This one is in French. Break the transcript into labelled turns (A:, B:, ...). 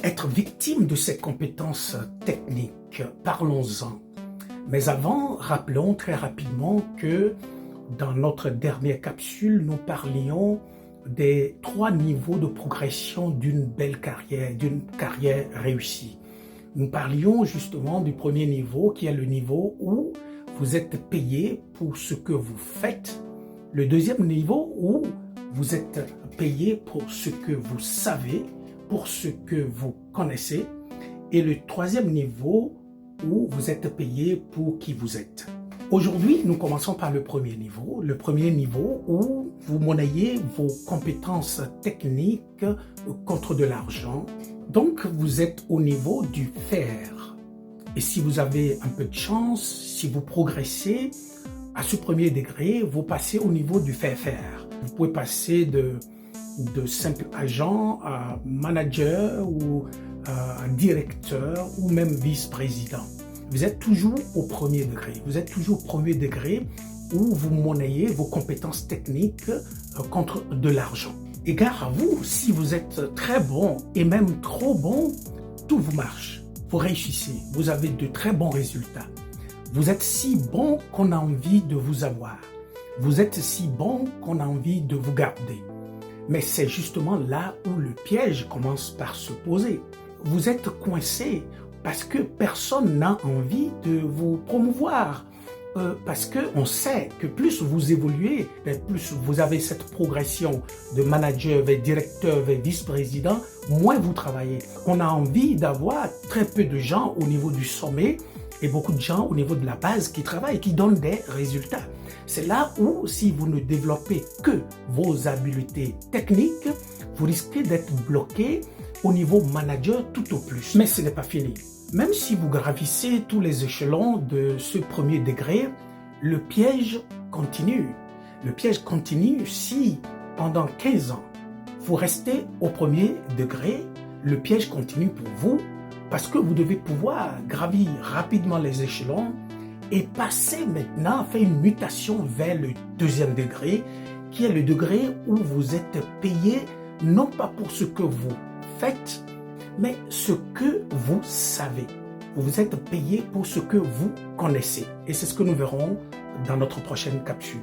A: Être victime de ces compétences techniques, parlons-en. Mais avant, rappelons très rapidement que dans notre dernière capsule, nous parlions des 3 niveaux de progression d'une belle carrière, d'une carrière réussie. Nous parlions justement du premier niveau qui est le niveau où vous êtes payé pour ce que vous faites. Le deuxième niveau où vous êtes payé pour ce que vous savez, pour ce que vous connaissez. Et le troisième niveau où vous êtes payé pour qui vous êtes. Aujourd'hui, nous commençons par le premier niveau où vous monnayez vos compétences techniques contre de l'argent. Donc, vous êtes au niveau du faire. Et si vous avez un peu de chance, si vous progressez à ce premier degré, vous passez au niveau du faire-faire. Vous pouvez passer de simple agent à manager ou à directeur ou même vice-président. Vous êtes toujours au premier degré. Vous êtes toujours au premier degré où vous monnayez vos compétences techniques contre de l'argent. Et gare à vous, si vous êtes très bon et même trop bon, tout vous marche. Vous réussissez, vous avez de très bons résultats. Vous êtes si bon qu'on a envie de vous avoir. Vous êtes si bon qu'on a envie de vous garder. Mais c'est justement là où le piège commence par se poser. Vous êtes coincé parce que personne n'a envie de vous promouvoir. Parce qu'on sait que plus vous évoluez, plus vous avez cette progression de manager vers directeur vers vice-président, moins vous travaillez. On a envie d'avoir très peu de gens au niveau du sommet et beaucoup de gens au niveau de la base qui travaillent, qui donnent des résultats. C'est là où, si vous ne développez que vos habiletés techniques, vous risquez d'être bloqué au niveau manager tout au plus. Mais ce n'est pas fini. Même si vous gravissez tous les échelons de ce premier degré, le piège continue. Le piège continue si, pendant 15 ans, vous restez au premier degré, le piège continue pour vous parce que vous devez pouvoir gravir rapidement les échelons et passer maintenant, faire une mutation vers le deuxième degré, qui est le degré où vous êtes payé non pas pour ce que vous faites, mais ce que vous savez. Vous êtes payé pour ce que vous connaissez. Et c'est ce que nous verrons dans notre prochaine capsule.